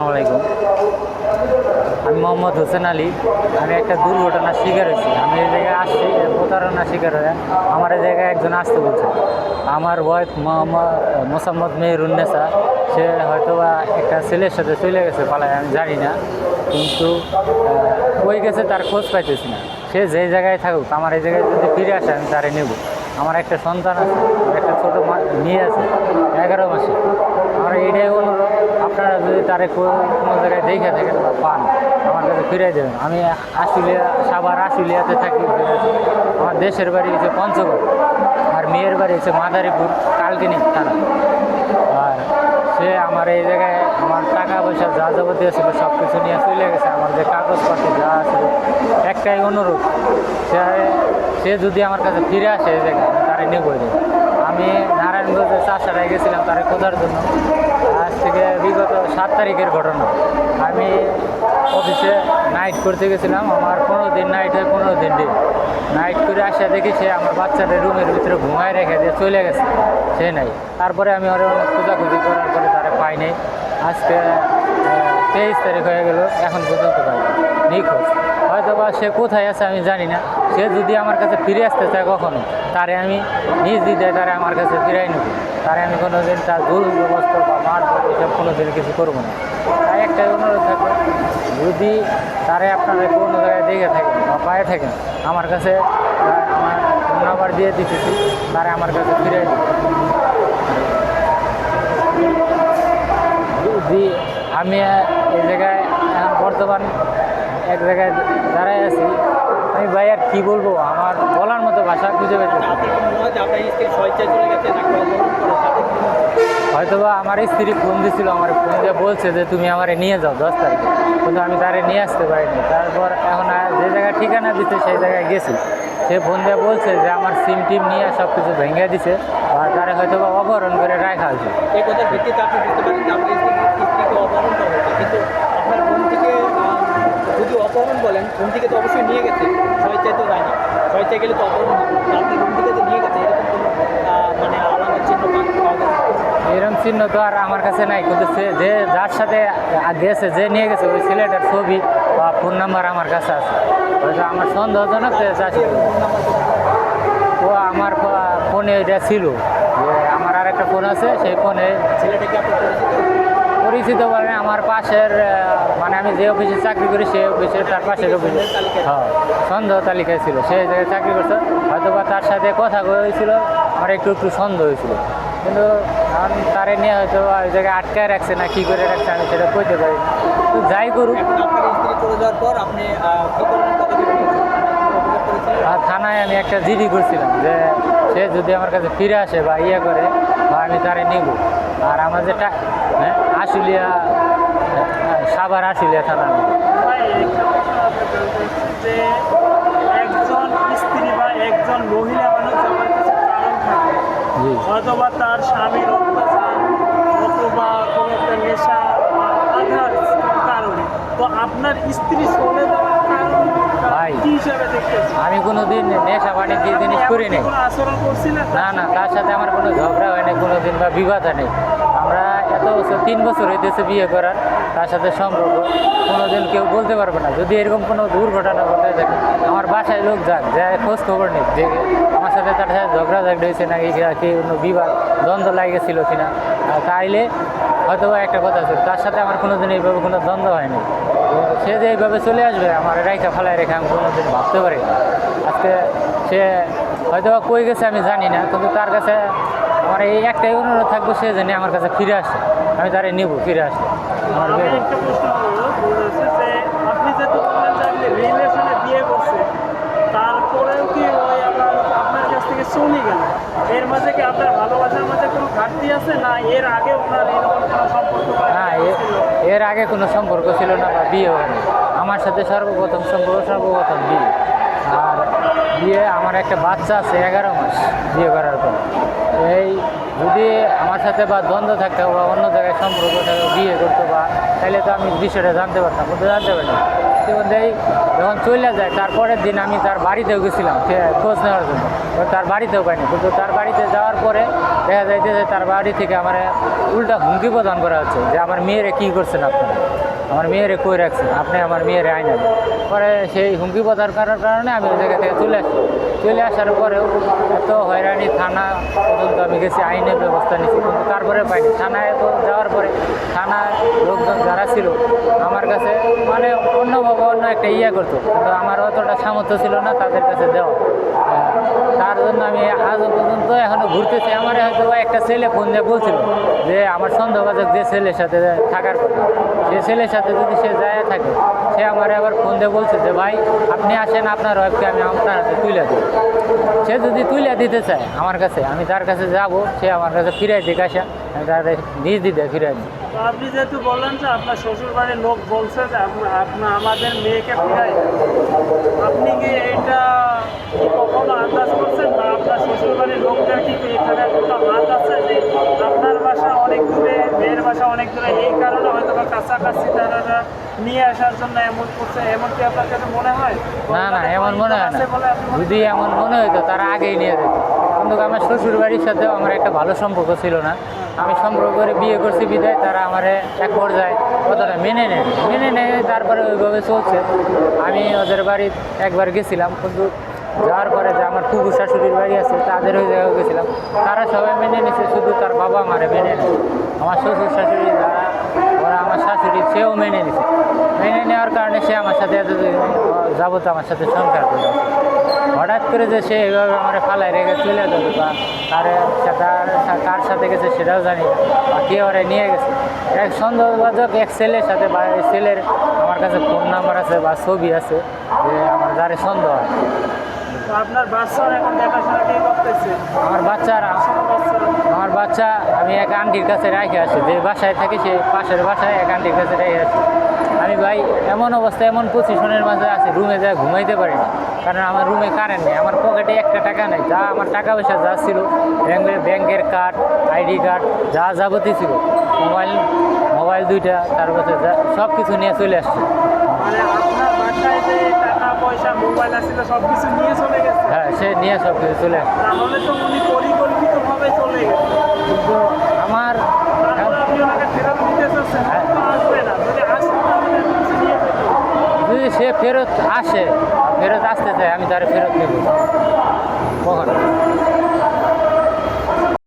আসসালামাইকুম। আমি মোহাম্মদ হোসেন আলী। আমি একটা দুর্ঘটনার শিকার হয়েছি। আমি এই জায়গায় আসছি প্রতারণার শিকার হয়ে। আমার এই জায়গায় একজন আসতে বলছে। আমার ওয়াইফ মোসাম্মদ মেহেরুন্নেসা, সে হয়তো বা একটা ছেলের সাথে চলে গেছে পালায়, আমি জানি না। কিন্তু কই গেছে তার খোঁজ পাইতেছি না। সে যেই জায়গায় থাকুক, আমার এই জায়গায় যদি ফিরে আসে আমি তারে নেব। আমার একটা সন্তান আছে, একটা ছোটো মেয়ে আছে 11 মাসে। আমার এইটাই অনুরোধ, আপনারা যদি তারে কোনো জায়গায় দেখে থাকেন বা পান, আমার কাছে ফিরাই দেবেন। আমি সাভার আশুলিয়াতে থাকি। আমার দেশের বাড়ি হচ্ছে পঞ্চগড়, আর মেয়ের বাড়ি হচ্ছে মাদারীপুর কালকিনি থানা। আর সে আমার এই জায়গায় আমার টাকা পয়সা যা যাবতীয় ছিল সব কিছু নিয়ে চলে গেছে। আমার যে কাগজপত্র যা আছে, একটাই অনুরোধ, সে যদি আমার কাছে ফিরে আসে এই জায়গায়, আমি তারে নেব। আমি নারায়ণগঞ্জে চাষারায় গেছিলাম তারে খোঁজার জন্য। আজ থেকে বিগত 7 তারিখের ঘটনা। আমি অফিসে নাইট করতে গেছিলাম। আমার 15 দিন নাইট হয়, 15 দিন ডে। নাইট করে আসা দেখি সে আমার বাচ্চাদের রুমের ভিতরে ঘুমায় রেখে দিয়ে চলে গেছে, সে নাই। তারপরে আমি ওর অনেক খোঁজাখুঁজি করার পরে তারা পাই নাই। আজকে 23 তারিখ হয়ে গেল, এখন পর্যন্ত পাইনি, নিখোঁজ। হয়তো বা সে কোথায় আছে আমি জানি না। সে যদি আমার কাছে ফিরে আসতে চায় কখনো, তারে আমি নিজ দিতে তারে আমার কাছে ফিরাই নেব। তারে আমি কোনো দিন তার দুর্ব্যবস্থা বা মার এসব কোনো দিন কিছু করবো না। তাই একটাই অনুরোধ থাকবে, যদি তারে আপনারা কোনো জায়গায় দেখে থাকেন বা পায়ে থাকেন, আমার কাছে আমার ফোন নাম্বার দিয়ে দিতেছি, তারে আমার কাছে ফিরাই দেবে। যদি আমি এই জায়গায় বর্তমান এক জায়গায় দাঁড়ায় আছি, আমি ভাই আর কী বলবো, আমার বলার মতো ভাষা খুঁজে পেতে। হয়তো বা আমার স্ত্রী ফোন দিছিল, আমার ফোন দিয়ে বলছে যে তুমি আমারে নিয়ে যাও 10 তারিখে, কিন্তু আমি তারে নিয়ে আসতে পারিনি। তারপর এখন যে জায়গায় ঠিকানা দিতে সেই জায়গায় গেছি। সে ফোন দিয়ে বলছে যে আমার সিম টিম নিয়ে সব কিছু ভেঙে দিছে, আর তারে হয়তো বা অপহরণ করে রাখা হয়েছে। এই কথার ভিত্তিতে আপনি বুঝতে পারেন যে আপনার স্ত্রীকে অপহরণ করা হয়েছে, কিন্তু আপনার বোন থেকে যদি অপহরণ বলেন, বোন থেকে তো অবশ্যই নিয়ে গেছে, স্বেচ্ছায় তো যায়নি। স্বেচ্ছায় গেলে তো অপহরণ হবে। আপনি বোন থেকে তো নিয়ে গেছে, এরকম কোনো মানে আলামত চিহ্ন পাওয়া গেছে? এরকম চিহ্ন তো আর আমার কাছে নাই, কিন্তু সে যে যার সাথে গেছে, যে নিয়ে গেছে, ওই ছেলেটার ছবি বা ফোন নাম্বার আমার কাছে আছে। হয়তো আমার সন্দেহজনক চাষি, ও আমার ফোনে এটা ছিল যে আমার আর একটা ফোন আছে, সেই ফোনে ছেলেটাকে আপনি পরিচিত বলে আমার পাশের, মানে আমি যে অফিসে চাকরি করি সেই অফিসে তার পাশের অফিসে, হ্যাঁ, সন্দেহ তালিকায় ছিল। সে জায়গায় চাকরি করছে, হয়তো বা তার সাথে কথা হয়েছিল, আমার একটু সন্দেহ হয়েছিল। কিন্তু এখন তারে নিয়ে হয়তো ওই জায়গায় আটকায় রাখছে না কী করে রাখছে আমি সেটা কইতে পারি না। তো যাই করুক, আপনার স্ত্রী চলে যাওয়ার পর আপনি কী ধরনের পদক্ষেপ নিয়েছেন? থানায় আমি একটা জিডি করছিলাম যে সে যদি আমার কাছে ফিরে আসে বা ইয়ে করে, বা আমি তারে নিব। আর আমার যেটা আশুলিয়া, সাভার আশুলিয়া থানা। যে একজন স্ত্রী বা একজন মহিলা মানুষ আমার কিছু কারণ থাকে, অথবা তার স্বামীর অত্যাচার, অথবা কোনো একটা নেশা বা আদার্স কারণে। তো আপনার স্ত্রী চলে যাওয়ার কারণ ভাই, কি হিসাবে দেখতেছেন? আমি কোনো দিন নেশা পানি কি জিনিস করি নাই। কোনো আচরণ করছিলেন? না, তার সাথে আমার কোনো ঝগড়া হয়নি কোনো দিন, বা বিবাদ নেই। আমরা এত বছর, 3 বছর হইতেছে বিয়ে করার, তার সাথে সম্পর্ক। কোনো দিন কেউ বলতে পারবে না। যদি এরকম কোনো দুর্ঘটনা ঘটে থাকে, আমার বাসায় লোক যাক, যায় খোঁজ খবর নিক যে আমার সাথে তার সাথে ঝগড়া হয়েছে নাকি, কি কোনো বিবাদ দ্বন্দ্ব লাগেছিল কিনা। তাইলে হয়তো একটা কথা ছিল, তার সাথে আমার কোনো দিন এইভাবে কোনো দ্বন্দ্ব হয়নি। সে যে এইভাবে চলে আসবে আমার রাইখা ফালাই রেখে আমি কোনো দিন ভাবতে পারি না। আজকে সে হয়তো বা কই গেছে আমি জানি না, কিন্তু তার কাছে আমার এই একটাই অনুরোধ থাকবো, সে জানি আমার কাছে ফিরে আসে, আমি তারে নেব ফিরে আসলে। আমার আমি একটা প্রশ্ন বলেছে যে আপনি যেহেতু বললেন যে আপনি রিলেশনে বিয়ে করছেন, তারপরেও কি ওই আপনার কাছ থেকে চলে গেল, এর মাঝে কি আপনার ভালোবাসার মাঝে কোনো ঘাটতি আছে, না এর আগে ওনার এরকম কোনো সম্পর্ক না, এর আগে কোনো সম্পর্ক ছিল না বা বিয়ে হয়নি। আমার সাথে সর্বপ্রথম বিয়ে। আর বিয়ে, আমার একটা বাচ্চা আছে 11 মাস বিয়ে করার পর। এই যদি আমার সাথে বা দ্বন্দ্ব থাকতো বা অন্য জায়গায় সম্পর্ক থাকতো, বিয়ে করতো বা, তাহলে তো আমি বিষয়টা জানতে পারতাম, কিন্তু জানতে পারি না। যখন চলে যায়, তারপরের দিন আমি তার বাড়িতেও গেছিলাম খোঁজ নেওয়ার জন্য, তার বাড়িতেও পাইনি। কিন্তু তার বাড়িতে যাওয়ার পরে দেখা যাইতে যে তার বাড়ি থেকে আমার উল্টা হুমকি প্রদান করা হচ্ছে যে আমার মেয়েরে কী করছেন আপনারা। আমার মেয়েরে কই রাখছেন, আপনি আমার মেয়েরে আইনা দেন। পরে সেই হুমকি পতার কারণে আমি ওই জায়গা থেকে চলে আসি। চলে আসার পরেও এত হয়রানি, থানা পর্যন্ত আমি গেছি, আইনের ব্যবস্থা নিয়েছি, কিন্তু তারপরে পাইনি। থানায় তো যাওয়ার পরে থানায় লোকজন যারা ছিল আমার কাছে মানে অন্যভাবে অন্য একটা ইয়ে করতো, কিন্তু আমার অতটা সামর্থ্য ছিল না তাদের কাছে দেওয়া। তার জন্য আমি আজও পর্যন্ত এখনও ঘুরতেছি। আমার হয়তো একটা ছেলে ফোন দিয়ে বলছিল যে আমার সন্দেহভাজক যে ছেলের সাথে থাকার কথা, সে ছেলের সাথে যদি সে যায় থাকে, সে আমার আবার ফোন দিয়ে বলছে যে ভাই আপনি আসেন, আপনার ওয়াইফকে আমি আপনার হাতে তুলে দিই। সে যদি তুলে দিতে চায় আমার কাছে, আমি তার কাছে যাব, সে আমার কাছে ফিরাই দিক আসা, আমি তার নিজ দিতে ফিরাই দিই। তো আপনি যেহেতু বললেন যে আপনার শ্বশুর বাড়ির লোক বলছে যে আপনার আমাদের মেয়েকে ফিরাই দেন, আপনি কি এটা কি কখনো আন্দাজ করছেন, বা আপনার শ্বশুর বাড়ির লোকদের কি এখানে কোনো হাত আছে যে আপনার বাসা অনেক দূরে, মেয়ের বাসা অনেক দূরে, এই কারণে হয়তো বা কাছাকাছি তারা নিয়ে আসার জন্য এমন করছে, এমন কি আপনার কাছে মনে হয়? না না, এমন মনে হয় না। আছে বলে আপনি মনে যদি এমন মনে হইতো তারা আগেই নিয়ে যেত, কিন্তু আমার শ্বশুর বাড়ির সাথেও আমার একটা ভালো সম্পর্ক ছিল না। আমি সম্পর্ক করে বিয়ে করছি বিদায় তারা আমার এক পর্যায়ে কতটা মেনে নেয়, তারপরে ওইভাবে চলছে। আমি ওদের বাড়ি একবার গেছিলাম, কিন্তু যাওয়ার পরে যে আমার ফুফু শাশুড়ির বাড়ি আছে তাদের ওই জায়গায় গেছিলাম, তারা সবাই মেনে নিছে, শুধু তার বাবা আমারে মেনে নেয়। আমার শ্বশুর শাশুড়ি যারা, ওরা আমার শাশুড়ি, সেও মেনে নিছে। মেনে নেওয়ার কারণে সে আমার সাথে এত যাবত আমার সাথে সংসার করে। হঠাৎ করে যে সে এইভাবে আমার ফালায় রেখে চলে যাবে, বা কার সাথে গেছে সেটাও জানি না, বা কে ওরা নিয়ে গেছে। এক সন্দেহভাজক এক ছেলের সাথে, বা এই ছেলের আমার কাছে ফোন নাম্বার আছে বা ছবি আছে, যে আমার যারে সন্দেহ হয়। তো আপনার বাচ্চার এখন দেখাশোনা কে করতেছে? আমার বাচ্চা আমি এক আন্টির কাছে রেখে আসি, যে বাসায় থাকি সে পাশের বাসায় এক আন্টির কাছে রেখে আসি। আমি ভাই এমন অবস্থা, এমন পজিশনের মাঝে আছি, রুমে যায় ঘুমাইতে পারি না, কারণ আমার রুমে কারেন্ট নেই, আমার পকেটে একটা টাকা নেই। যা আমার টাকা পয়সা যা ছিল, ব্যাংকের কার্ড, আইডি কার্ড, যা যাবতীয় ছিল, মোবাইল দুইটা, তারপরে সব কিছু নিয়ে চলে আসছে। মানে আপনার বাসায় যে টাকা পয়সা মোবাইল আসছিল সব কিছু নিয়ে চলে গেছে? হ্যাঁ, সে নিয়ে সব কিছু চলে আসছে। তাহলে তো উনি পরিকল্পিতভাবে চলে গেছে। কিন্তু আমার তারপর আপনি ওনাকে ফেরত দিতে চাচ্ছেন, হ্যাঁ। তো আসবে না। যদি আসতো তাহলে এত কিছু নিয়ে যেত। যদি সে ফেরত আসে, ফেরত আসতে চায়, আমি তার ফেরত নেব কখন।